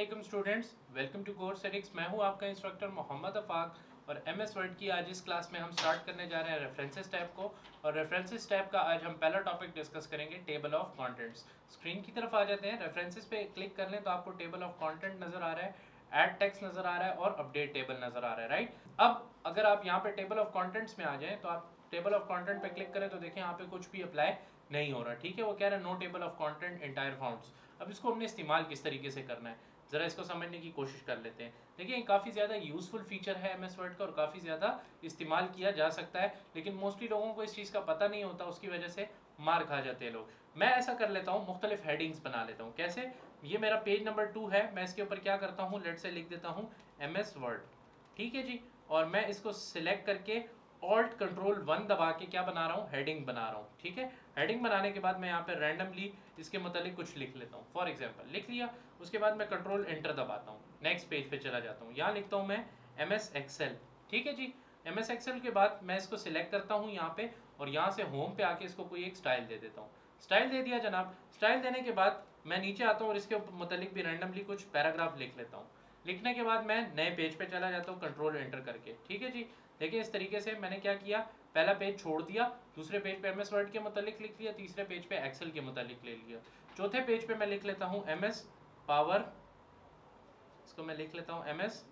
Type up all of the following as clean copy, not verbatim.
वालेकुम students, welcome to course Edix. मैं हूं आपका इंस्ट्रक्टर मोहम्मद अफाक और एमएस वर्ड की आज इस क्लास में हम स्टार्ट करने जा रहे हैं रेफरेंसेस टैब को। और रेफरेंसेस टैब का आज हम पहला टॉपिक डिस्कस करेंगे, टेबल ऑफ कंटेंट्स। स्क्रीन की तरफ आ जाते हैं, रेफरेंसेस पे क्लिक कर लें तो आपको टेबल ऑफ कंटेंट नजर आ रहा है, ऐड टेक्स्ट नजर आ रहा है और अपडेट टेबल नजर आ रहा है, राइट। अब अगर आप यहाँ पे टेबल ऑफ कंटेंट्स में आ जाएं तो आप टेबल ऑफ कंटेंट पे क्लिक करें तो देखें यहाँ पे कुछ भी अप्लाई नहीं हो रहा, ठीक है। वो कह रहा है no table of content entire founds. अब इसको हमने इस्तेमाल किस तरीके से करना है, ज़रा इसको समझने की कोशिश कर लेते हैं। देखिए, काफ़ी ज़्यादा यूज़फुल फीचर है एमएस वर्ड का और काफ़ी ज़्यादा इस्तेमाल किया जा सकता है, लेकिन मोस्टली लोगों को इस चीज़ का पता नहीं होता, उसकी वजह से मार खा जाते हैं लोग। मैं ऐसा कर लेता हूँ, मुख्तलिफ हेडिंग्स बना लेता हूँ। कैसे? ये मेरा पेज नंबर 2 है, मैं इसके ऊपर क्या करता हूँ, लेट से लिख देता हूँ एमएस वर्ड, ठीक है जी। और मैं इसको सिलेक्ट करके ऑल्ट कंट्रोल 1 दबा के क्या बना रहा हूँ, हेडिंग बना रहा हूँ, ठीक है। हेडिंग बनाने के बाद मैं यहाँ पे रैंडमली इसके मुतालिक कुछ लिख लेता हूँ। फॉर एग्जांपल लिख लिया, उसके बाद मैं कंट्रोल एंटर दबाता हूँ, नेक्स्ट पेज पे चला जाता हूँ। यहाँ लिखता हूँ मैं एमएस एक्सेल, ठीक है जी। एमएस एक्सेल के बाद मैं इसको सिलेक्ट करता हूँ यहाँ पे और यहाँ से होम पे आके इसको कोई एक स्टाइल दे देता हूँ। स्टाइल दे दिया जनाब। स्टाइल देने के बाद मैं नीचे आता हूँ और इसके मुतालिक भी रैंडमली कुछ पैराग्राफ लिख लेता हूँ। लिखने के बाद मैं नए पेज पे चला जाता हूँ कंट्रोल एंटर करके, ठीक है जी। देखिए, इस तरीके से मैंने क्या किया, पहला पेज छोड़ दिया, दूसरे पेज पे एमएस वर्ड के मुतालिक लिख लिया, तीसरे पेज पे एक्सेल के मुतालिक ले लिया, चौथे पेज पे मैं लिख लेता हूँ एमएस पावर, इसको मैं लिख लेता हूँ एमएस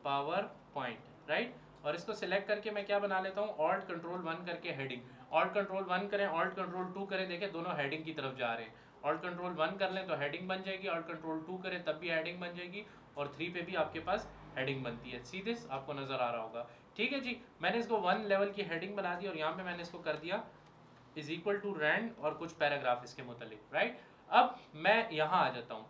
पावर पॉइंट, राइट। और इसको सिलेक्ट करके मैं क्या बना लेता हूँ, ऑल्ट कंट्रोल 1 करके हेडिंग। ऑल्ट कंट्रोल 1 करें, ऑल्ट कंट्रोल 2 करें, देखें दोनों हेडिंग की तरफ जा रहे हैं। ऑल्ट कंट्रोल 1 कर लें तो हेडिंग बन जाएगी, ऑल्ट कंट्रोल 2 करें तब भी हेडिंग बन जाएगी, और 3 पे भी आपके पास हेडिंग बनती है। सीधे आपको नजर आ रहा होगा, ठीक है जी। मैंने इसको 1 लेवल की हेडिंग बना दी और यहाँ पे मैंने इसको कर दिया इज इक्वल टू रैंड और कुछ पैराग्राफ इसके मुतालिक, राइट। अब मैं यहाँ आ जाता हूँ,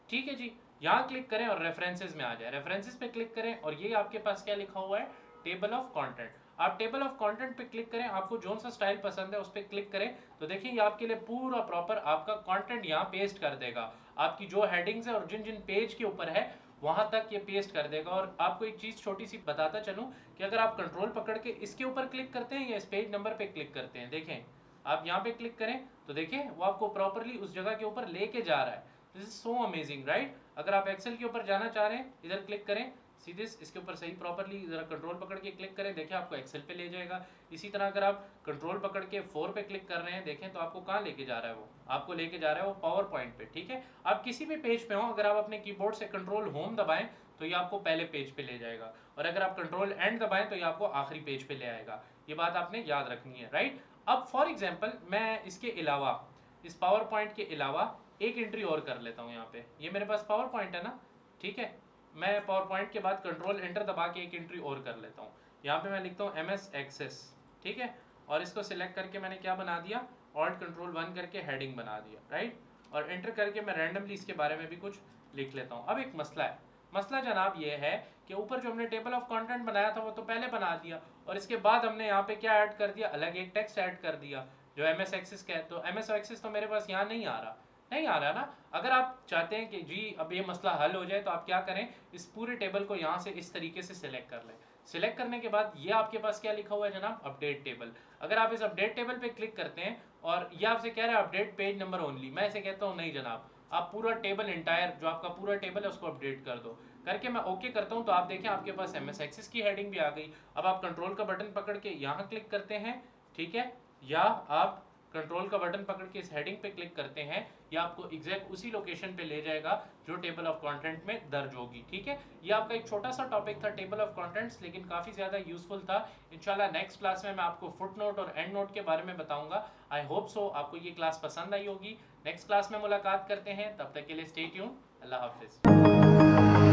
ठीक है जी। यहाँ क्लिक करें और रेफरेंसेस में आ जाए, रेफरेंसेस पे क्लिक करें और ये आपके पास क्या लिखा हुआ है, टेबल ऑफ कंटेंट। आप टेबल ऑफ कंटेंट पे क्लिक करें, आपको जोन सा स्टाइल पसंद है उस पर क्लिक करें तो देखिए ये आपके लिए पूरा प्रॉपर आपका कंटेंट यहाँ पेस्ट कर देगा। आपकी जो हेडिंग्स है और जिन जिन पेज के ऊपर है वहां तक ये पेस्ट कर देगा। और आपको एक चीज छोटी सी बताता चलूं कि अगर आप कंट्रोल पकड़ के इसके ऊपर क्लिक करते हैं या इस पेज नंबर पे क्लिक करते हैं, देखें आप यहाँ पे क्लिक करें तो देखिए वो आपको प्रॉपरली उस जगह के ऊपर लेके जा रहा है। This is so amazing, right. अगर आप एक्सेल के ऊपर जाना चाह रहे हैं, इधर क्लिक करें, सीधे इसके ऊपर सही प्रॉपरली जरा कंट्रोल पकड़ के क्लिक करें, देखिए आपको एक्सेल पे ले जाएगा। इसी तरह अगर आप कंट्रोल पकड़ के 4 पे क्लिक कर रहे हैं, देखें तो आपको कहाँ लेके जा रहा है, वो आपको लेके जा रहा है वो पावर पॉइंट पे, ठीक है। आप किसी भी पेज पे हो, अगर आप अपने कीबोर्ड से कंट्रोल होम दबाएं तो ये आपको पहले पेज पे ले जाएगा, और अगर आप कंट्रोल एंड दबाएं तो ये आपको आखिरी पेज पे ले आएगा। ये बात आपने याद रखनी है, राइट। अब फॉर एग्जाम्पल मैं इसके अलावा, इस पावर पॉइंट के अलावा एक एंट्री और कर लेता हूँ। यहाँ पे ये मेरे पास पावर पॉइंट है ना, ठीक है। मैं पावर पॉइंट के बाद कंट्रोल एंटर दबा के एक एंट्री और कर लेता हूँ। यहाँ पे मैं लिखता हूँ एमएस एक्सेस, ठीक है। और इसको सिलेक्ट करके मैंने क्या बना दिया, ऑल्ट कंट्रोल 1 करके हेडिंग बना दिया, राइट। और एंटर करके मैं रैंडमली इसके बारे में भी कुछ लिख लेता हूँ। अब एक मसला है, मसला जनाब ये है कि ऊपर जो हमने टेबल ऑफ कंटेंट बनाया था वो तो पहले बना दिया, और इसके बाद हमने यहाँ पे क्या ऐड कर दिया, अलग एक टेक्स्ट ऐड कर दिया जो एमएस एक्सेस का है। तो एमएस एक्सेस तो मेरे पास यहाँ नहीं आ रहा, नहीं आ रहा ना। अगर आप चाहते हैं कि जी अब ये मसला हल हो जाए तो आप क्या करें, इस पूरे टेबल को यहाँ से इस तरीके से सिलेक्ट कर लें। सिलेक्ट करने के बाद ये आपके पास क्या लिखा हुआ है जनाब, अपडेट टेबल। अगर आप इस अपडेट टेबल पे क्लिक करते हैं और ये आपसे कह रहा है अपडेट पेज नंबर ओनली, मैं इसे कहता हूँ नहीं जनाब, आप पूरा टेबल इंटायर जो आपका पूरा टेबल है उसको अपडेट कर दो। करके मैं ओके करता हूँ तो आप देखें आपके पास एमएस एक्सेस की हेडिंग भी आ गई। अब आप कंट्रोल का बटन पकड़ के यहाँ क्लिक करते हैं, ठीक है, या आप कंट्रोल का बटन पकड़ के इस हेडिंग पे क्लिक करते हैं, या आपको एग्जैक्ट उसी लोकेशन पे ले जाएगा जो टेबल ऑफ कंटेंट में दर्ज होगी, ठीक है। ये आपका एक छोटा सा टॉपिक था टेबल ऑफ कंटेंट्स, लेकिन काफी ज्यादा यूजफुल था। इंशाल्लाह नेक्स्ट क्लास में मैं आपको फुट नोट और एंड नोट के बारे में बताऊंगा। आई होप सो आपको ये क्लास पसंद आई होगी। नेक्स्ट क्लास में मुलाकात करते हैं, तब तक के लिए स्टे ट्यून। अल्लाह हाफिज।